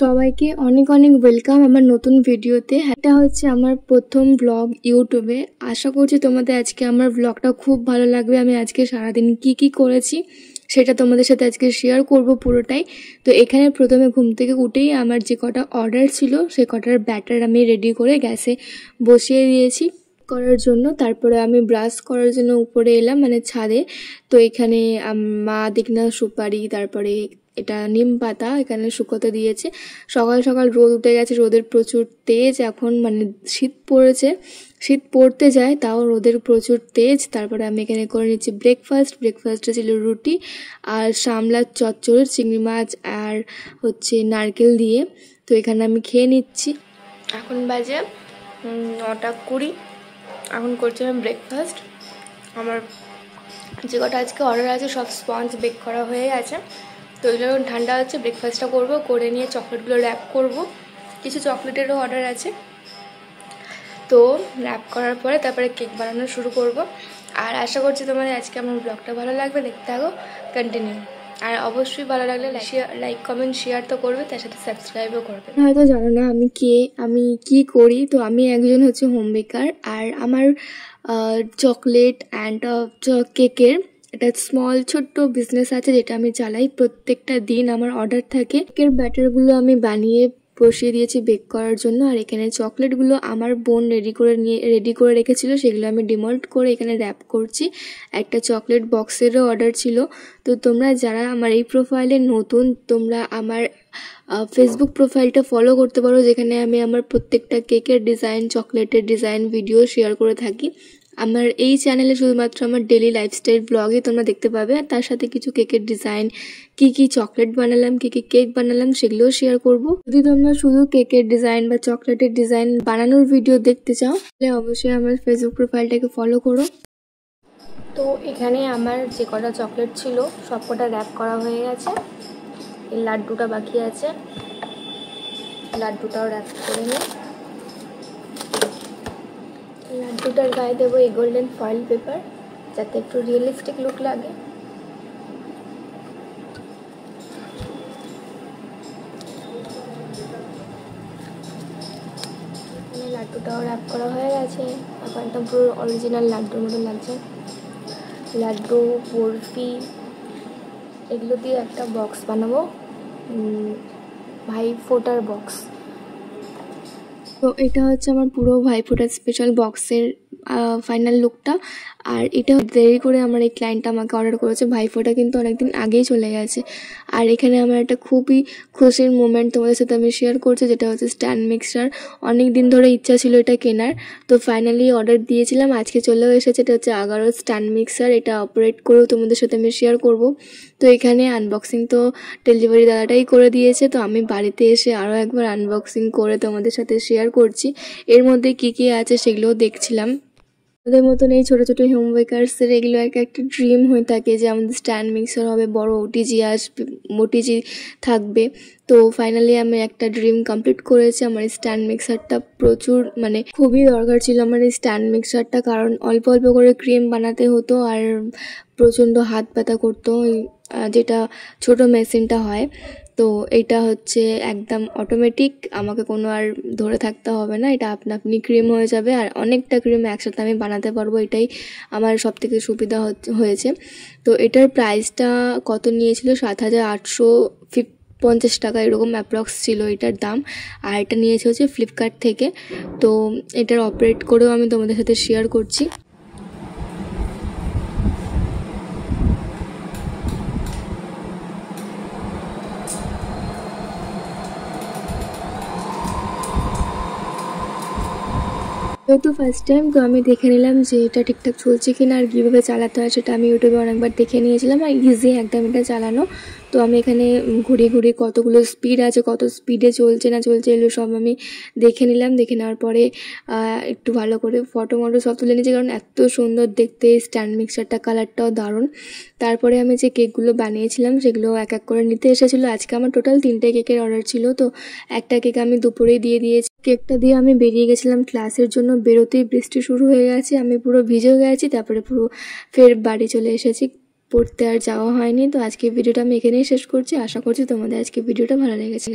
সবাইকে অনেক অনেক ওয়েলকাম আমার নতুন ভিডিওতে। এটা হচ্ছে আমার প্রথম ব্লগ ইউটিউবে। আশা করছি তোমাদের আজকে আমার ব্লগটা খুব ভালো লাগবে। আমি আজকে সারাদিন কি করেছি সেটা তোমাদের সাথে আজকে শেয়ার করব পুরোটাই। তো এখানে প্রথমে ঘুম থেকে উঠেই আমার যে কটা অর্ডার ছিল সে কটার ব্যাটার আমি রেডি করে গ্যাসে বসিয়ে দিয়েছি করার জন্য। তারপরে আমি ব্রাশ করার জন্য উপরে এলাম, মানে ছাদে। তো এখানে মা দেখনা সুপারি, তারপরে এটা নিম পাতা এখানে শুকোতে দিয়েছে। সকাল সকাল রোদ উঠে গেছে, রোদের প্রচুর তেজ এখন, মানে শীত পড়েছে, শীত পড়তে যায় তাও রোদের প্রচুর তেজ। তারপরে আমি এখানে করে নিচ্ছি ব্রেকফাস্টে ছিল রুটি আর শামলার চচ্চড়ি, চিংড়ি মাছ আর হচ্ছে নারকেল দিয়ে। তো এখানে আমি খেয়ে নিচ্ছি। এখন বাজে 9:20। এখন করছি আমি ব্রেকফাস্ট। আমার যে কটা আজকে অর্ডার আছে সব স্পঞ্জ বেক করা হয়ে গেছে। তো এগুলো ঠান্ডা হচ্ছে, ব্রেকফাস্টটা করবো, করে নিয়ে চকলেটগুলো র্যাপ করব। কিছু চকলেটেরও অর্ডার আছে, তো র্যাপ করার পরে তারপরে কেক বানানো শুরু করব। আর আশা করছি তোমাদের আজকে আমার ব্লগটা ভালো লাগবে, দেখতে থাকো কন্টিনিউ। আর অবশ্যই ভালো লাগলে লাইক কমেন্ট শেয়ার তো করবে, তার সাথে সাবস্ক্রাইবও করবে। হয়তো জানো না আমি কি করি। তো আমি একজন হচ্ছে হোম বেকার, আর আমার চকলেট অ্যান্ড কেকের একটা স্মল ছোট্ট বিজনেস আছে যেটা আমি চালাই। প্রত্যেকটা দিন আমার অর্ডার থাকে। কেকের ব্যাটারগুলো আমি বানিয়ে বসিয়ে দিয়েছি বেক করার জন্য। আর এখানে চকলেটগুলো আমার বোন রেডি করে রেখেছিল, সেগুলো আমি ডিমল্ট করে এখানে র্যাপ করছি। একটা চকলেট বক্সেরও অর্ডার ছিল। তো তোমরা যারা আমার এই প্রোফাইলে নতুন, তোমরা আমার ফেসবুক প্রোফাইলটা ফলো করতে পারো, যেখানে আমি আমার প্রত্যেকটা কেকের ডিজাইন, চকলেটের ডিজাইন ভিডিও শেয়ার করে থাকি। আমার এই চ্যানেলে শুধুমাত্র আমার ডেলি লাইফস্টাইল ব্লগে তোমরা দেখতে পাবে, আর তার সাথে কিছু কেকের ডিজাইন, কি চকলেট বানালাম, কি কেক বানালাম সেগুলোও শেয়ার করব। যদি তোমরা শুধু কেকের ডিজাইন বা চকলেটের ডিজাইন বানানোর ভিডিও দেখতে চাও তাহলে অবশ্যই আমার ফেসবুক প্রোফাইলটাকে ফলো করো। তো এখানে আমার যে কটা চকলেট ছিল সব কটা র্যাপ করা হয়ে গেছে। এই লাড্ডুটা বাকি আছে, লাড্ডুটাও র্যাপ করে নিই। লাড্ডুটার গায়ে দেবো এই গোল্ডেন ফয়েল পেপার, যাতে একটু রিয়েলিস্টিক লুক লাগে। লাড্ডুটাও র্যাপ করা হয়ে গেছে। এখন একদম পুরো অরিজিনাল লাড্ডুর মতো লাগছে। লাড্ডু, বরফি এগুলো দিয়ে একটা বক্স বানাবো, ভাইফোঁটার বক্স। তো এটা হচ্ছে আমার পুরো ভাইফোঁটার স্পেশাল বক্সের ফাইনাল লুকটা। আর এটা দেরি করে আমার এই ক্লায়েন্টটা আমাকে অর্ডার করেছে। ভাইফোঁটা কিন্তু অনেকদিন আগেই চলে গেছে। আর এখানে আমার একটা খুবই খুশির মোমেন্ট তোমাদের সাথে আমি শেয়ার করছি, যেটা হচ্ছে স্ট্যান্ড মিক্সার। অনেক দিন ধরে ইচ্ছা ছিল এটা কেনার, তো ফাইনালি অর্ডার দিয়েছিলাম, আজকে চলেও এসেছে। এটা হচ্ছে আগারো স্ট্যান্ড মিক্সার। এটা অপারেট করেও তোমাদের সাথে আমি শেয়ার করব। তো এখানে আনবক্সিং তো ডেলিভারি দাদাটাই করে দিয়েছে, তো আমি বাড়িতে এসে আরও একবার আনবক্সিং করে তোমাদের সাথে শেয়ার করছি। এর মধ্যে কি আছে সেগুলোও দেখছিলাম। আমাদের মতন এই ছোটো ছোটো হোম বেকার্সের এগুলো একটা ড্রিম হয়ে থাকে যে আমাদের স্ট্যান্ড মিক্সার হবে, বড় ওটিজি আসবে, ওটিজি থাকবে। তো ফাইনালি আমি একটা ড্রিম কমপ্লিট করেছি। আমার এই স্ট্যান্ড মিক্সারটা প্রচুর, মানে খুবই দরকার ছিল আমার এই স্ট্যান্ড মিক্সারটা, কারণ অল্প অল্প করে ক্রিম বানাতে হতো আর প্রচণ্ড হাত ব্যথা করতো যেটা ছোট মেশিনটা হয়। তো এটা হচ্ছে একদম অটোমেটিক, আমাকে কোনো আর ধরে থাকতে হবে না, এটা আপনি ক্রিম হয়ে যাবে আর অনেকটা ক্রিম একসাথে আমি বানাতে পারবো। এটাই আমার সবথেকে সুবিধা হয়েছে। তো এটার প্রাইসটা কত নিয়েছিল, 7,850 টাকা এরকম অ্যাপ্রক্স ছিল এটার দাম। আর এটা নিয়েছে হচ্ছে ফ্লিপকার্ট থেকে। তো এটার অপারেট করেও আমি তোমাদের সাথে শেয়ার করছি। যেহেতু ফার্স্ট টাইম, তো আমি দেখে নিলাম যে এটা ঠিকঠাক চলছে কিনা আর কীভাবে চালাতে হয় সেটা আমি ইউটিউবে অনেকবার দেখে নিয়েছিলাম। আর ইজি একদম এটা চালানো। তো আমি এখানে ঘুরিয়ে কতগুলো স্পিড আছে, কত স্পিডে চলছে না চলছে এগুলো সব আমি দেখে নিলাম। দেখে নেওয়ার পরে একটু ভালো করে ফটো সব তুলে নিয়েছি, কারণ এত সুন্দর দেখতে স্ট্যান্ড মিক্সারটা, কালারটাও দারুণ। তারপরে আমি যে কেকগুলো বানিয়েছিলাম সেগুলো এক এক করে নিতে এসেছিলো। আজকে আমার টোটাল 3টে কেকের অর্ডার ছিল। তো একটা কেক আমি দুপুরেই দিয়ে দিয়েছি। কেকটা দিয়ে আমি বেরিয়ে গেছিলাম ক্লাসের জন্য, বেরোতেই বৃষ্টি শুরু হয়ে গেছে, আমি পুরো ভিজেও গেছি। তারপরে পুরো ফের বাড়ি চলে এসেছি, পড়তে আর যাওয়া হয়নি। তো আজকে ভিডিওটা আমি এখানেই শেষ করছি। আশা করছি তোমাদের আজকে ভিডিওটা ভালো লেগেছে।